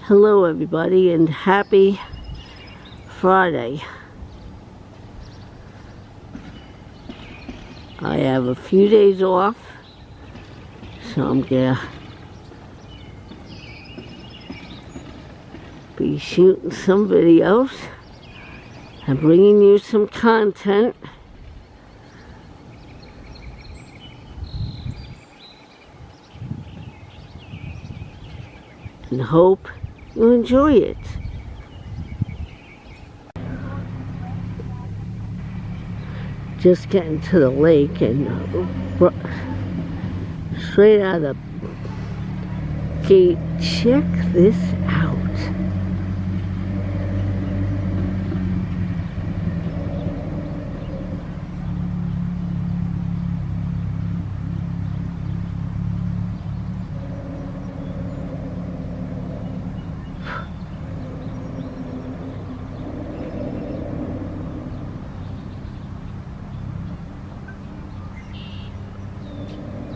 Hello everybody and happy Friday. I have a few days off, so I'm gonna be shooting some videos and bringing you some content. And hope you enjoy it. Just getting to the lake and straight out of the gate. Check this out.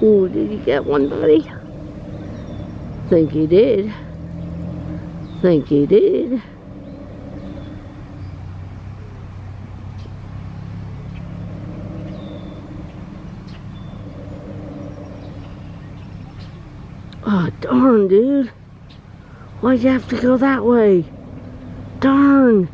Ooh, did you get one, buddy? Think you did. Think you did. Oh, darn, dude. Why'd you have to go that way? Darn.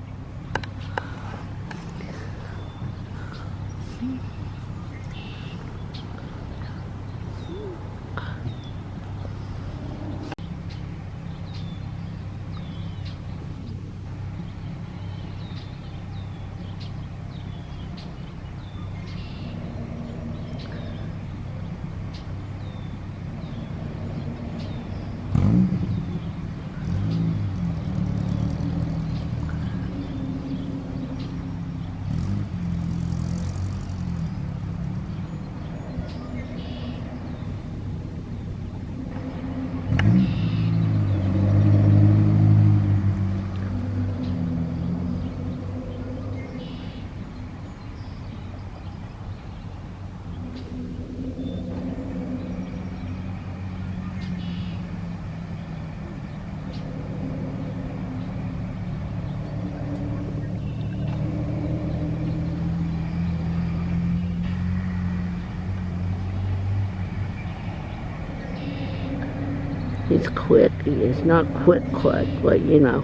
He's quick. He is not quick, but you know,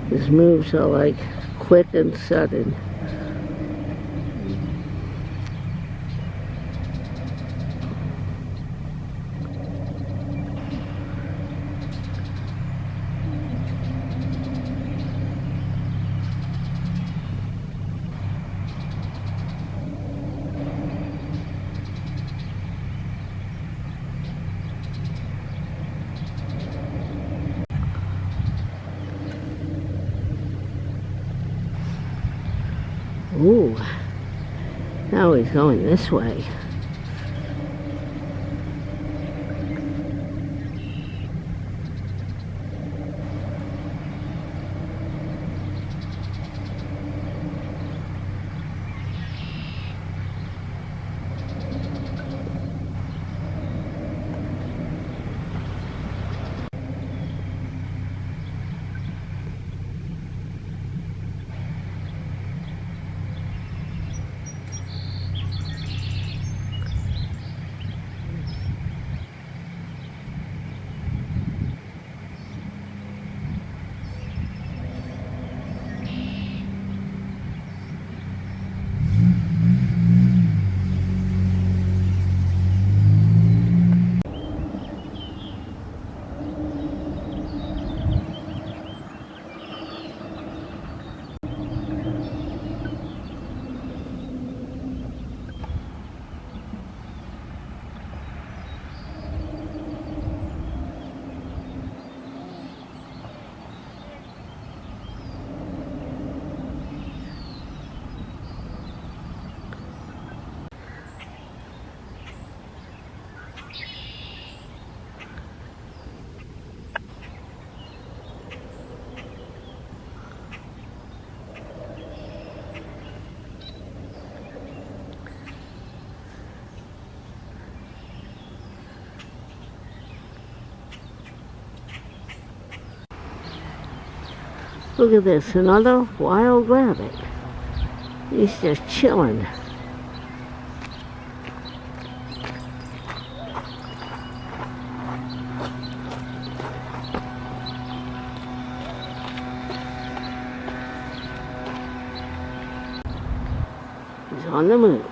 his moves are like quick and sudden. Ooh, now he's going this way. Look at this, another wild rabbit. He's just chilling. He's on the move.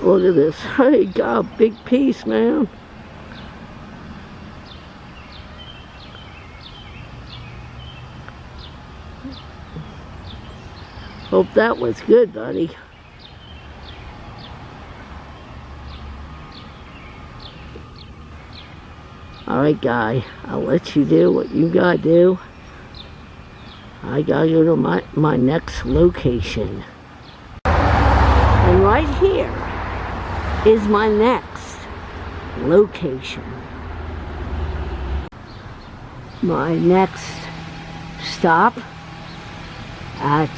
Look at this. Hey, got a big piece, man. Hope that was good, buddy. Alright, guy. I'll let you do what you gotta do. I gotta go to my next location. And right here is my next location. My next stop at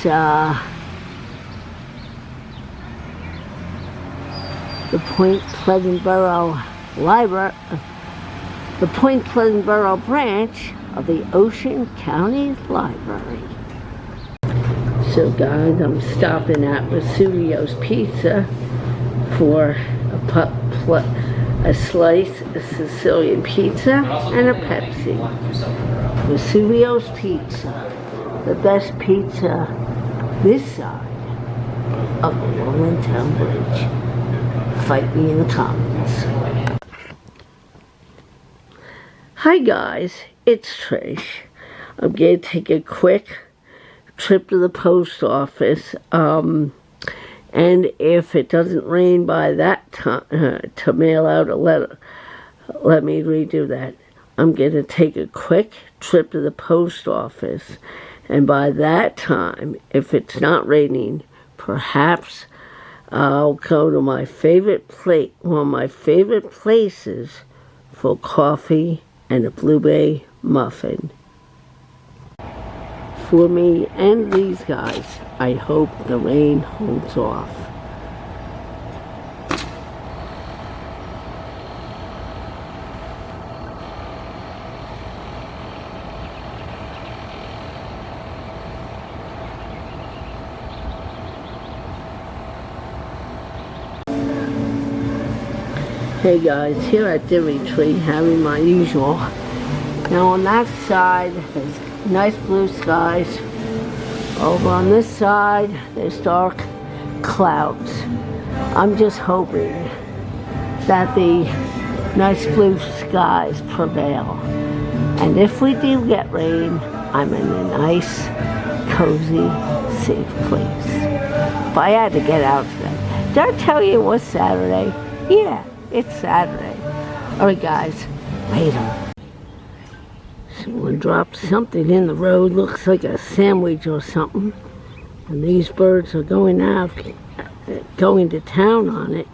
the Point Pleasantboro Library, the Point Pleasantboro branch of the Ocean County Library. So guys, I'm stopping at Vesuvio's Pizza for a slice of Sicilian pizza and a Pepsi. Vesuvio's Pizza, the best pizza this side of the Lowlandtown Bridge. Fight me in the comments. Hi guys, it's Trish. I'm going to take a quick trip to the post office. And if it doesn't rain by that time to mail out a letter, let me redo that. I'm going to take a quick trip to the post office. And by that time, if it's not raining, perhaps I'll go to my favorite one of my favorite places for coffee and a Blue Bay muffin. For me and these guys, I hope the rain holds off. Hey guys, here at Dairy Tree, having my usual. Now on that side, there's nice blue skies. Over on this side, there's dark clouds. I'm just hoping that the nice blue skies prevail. And if we do get rain, I'm in a nice, cozy, safe place. If I had to get out today. Did I tell you it was Saturday? Yeah, it's Saturday. Alright guys, later. Someone dropped something in the road, looks like a sandwich or something. And these birds are going to town on it.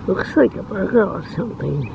Looks like a burger or something.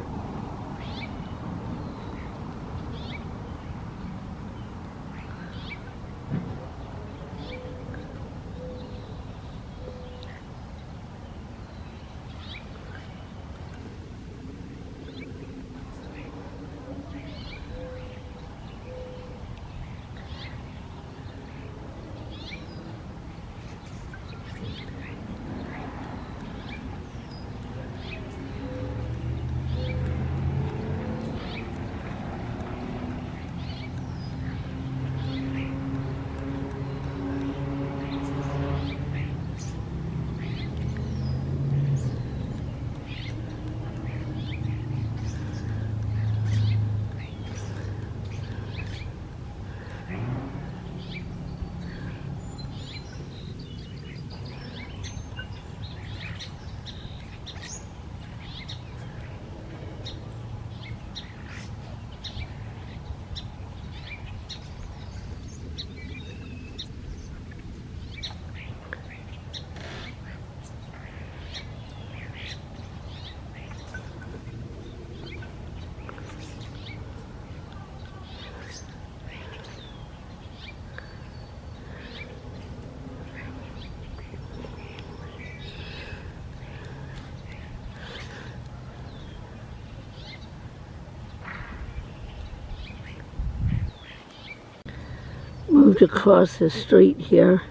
moved across the street here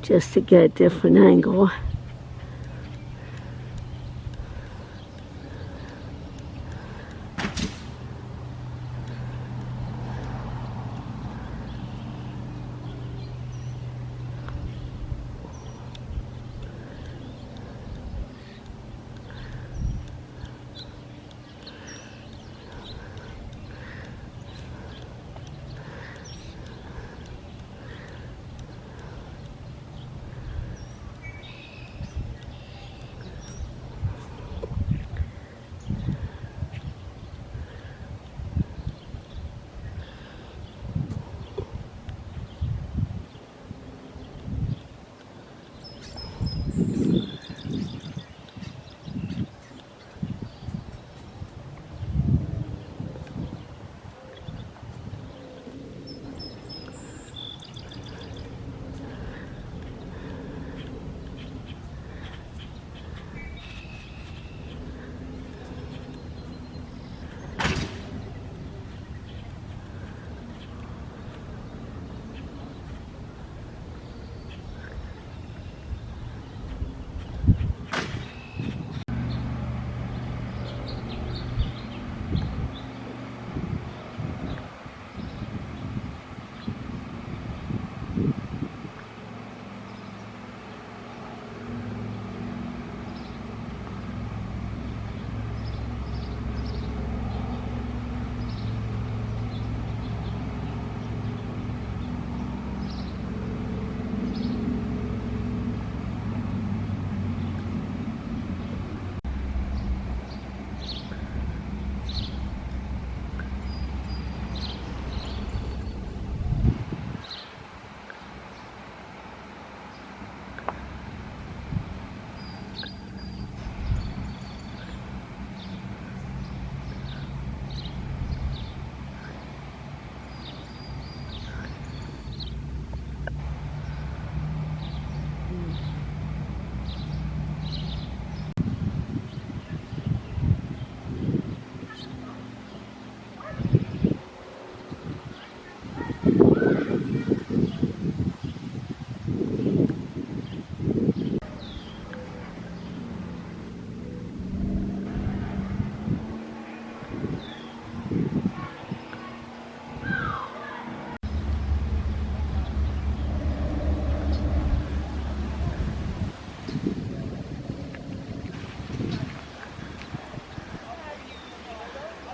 just to get a different angle.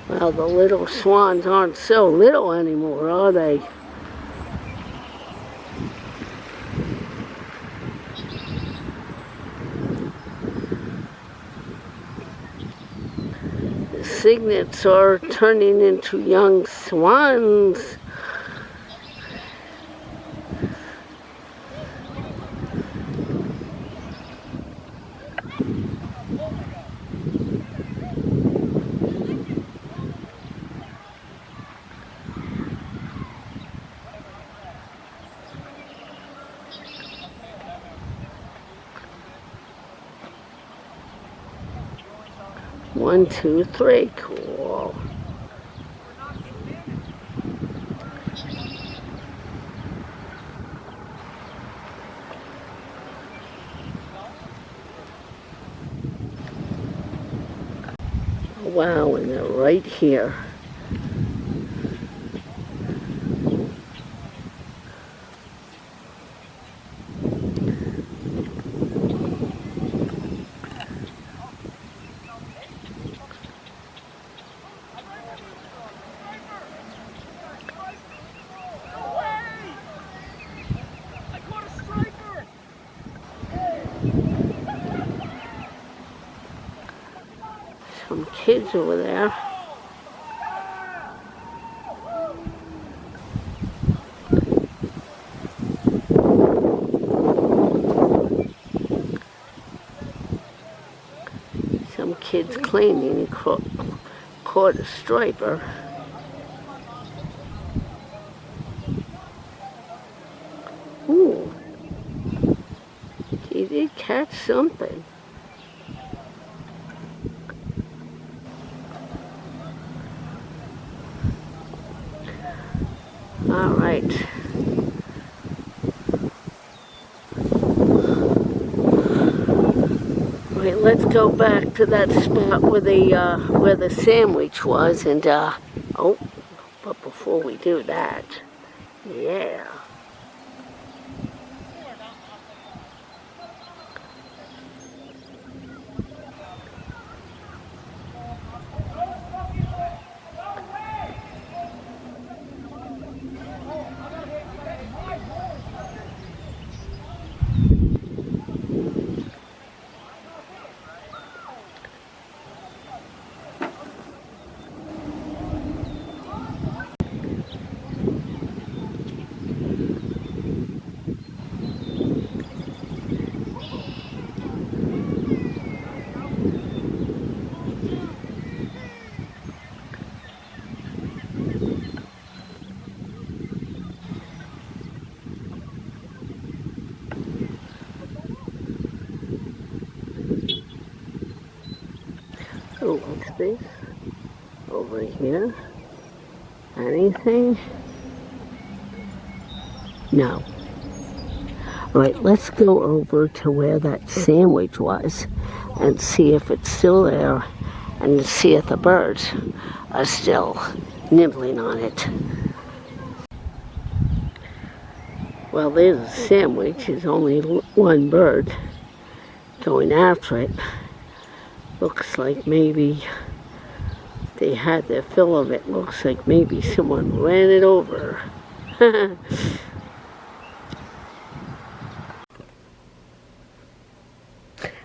Well, the little swans aren't so little anymore, are they? The cygnets are turning into young swans. One, two, three, cool. Wow, and they're right here. Some kids over there. Some kids cleaning and caught a striper. Ooh, he did catch something. All right. Wait, let's go back to that spot where the sandwich was, and oh, but before we do that, yeah. Oh, what's this? Over here? Anything? No. Alright, let's go over to where that sandwich was and see if it's still there and see if the birds are still nibbling on it. Well, there's a sandwich. There's only one bird going after it. Looks like maybe they had their fill of it. Looks like maybe someone ran it over.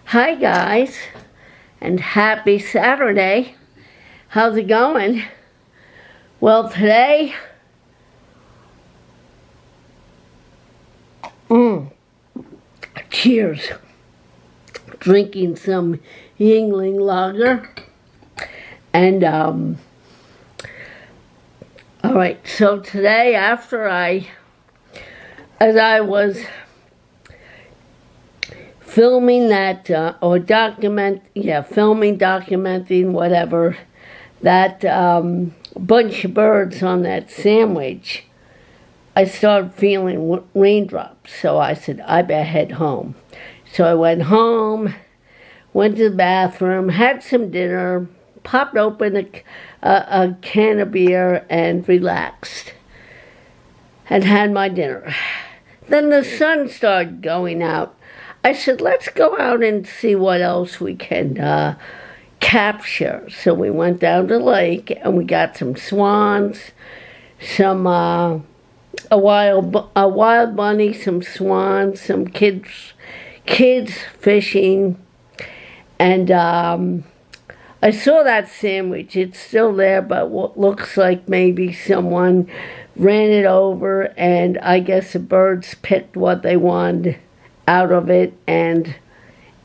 Hi guys, and happy Saturday. How's it going? Well, today, cheers. Drinking some Yuengling lager. And, alright, so today as I was filming that, documenting, whatever, that bunch of birds on that sandwich, I started feeling raindrops. So I said, I better head home. So I went home, went to the bathroom, had some dinner, popped open a can of beer, and relaxed. And had my dinner. Then the sun started going out. I said, let's go out and see what else we can capture. So we went down to the lake and we got some swans, some a wild bunny, some swans, some kids fishing, and I saw that sandwich. It's still there, but what looks like maybe someone ran it over, and I guess the birds picked what they wanted out of it, and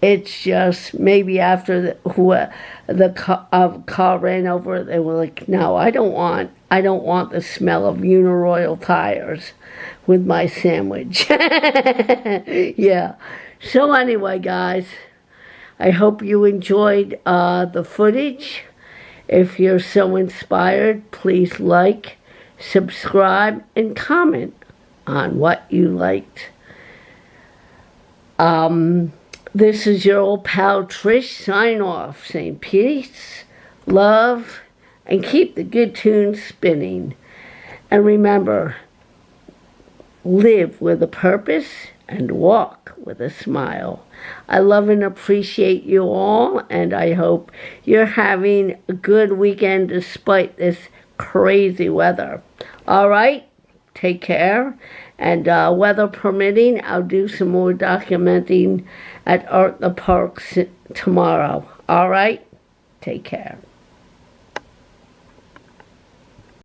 it's just maybe after the car ran over, they were like, no, I don't want the smell of Uniroyal tires with my sandwich. Yeah. So anyway, guys, I hope you enjoyed the footage. If you're so inspired, please like, subscribe, and comment on what you liked. This is your old pal Trish sign off, saying peace, love, and keep the good tunes spinning. And remember, live with a purpose and walk with a smile. I love and appreciate you all, and I hope you're having a good weekend despite this crazy weather. All right, take care, and weather permitting, I'll do some more documenting at Art in the Parks tomorrow. All right, take care.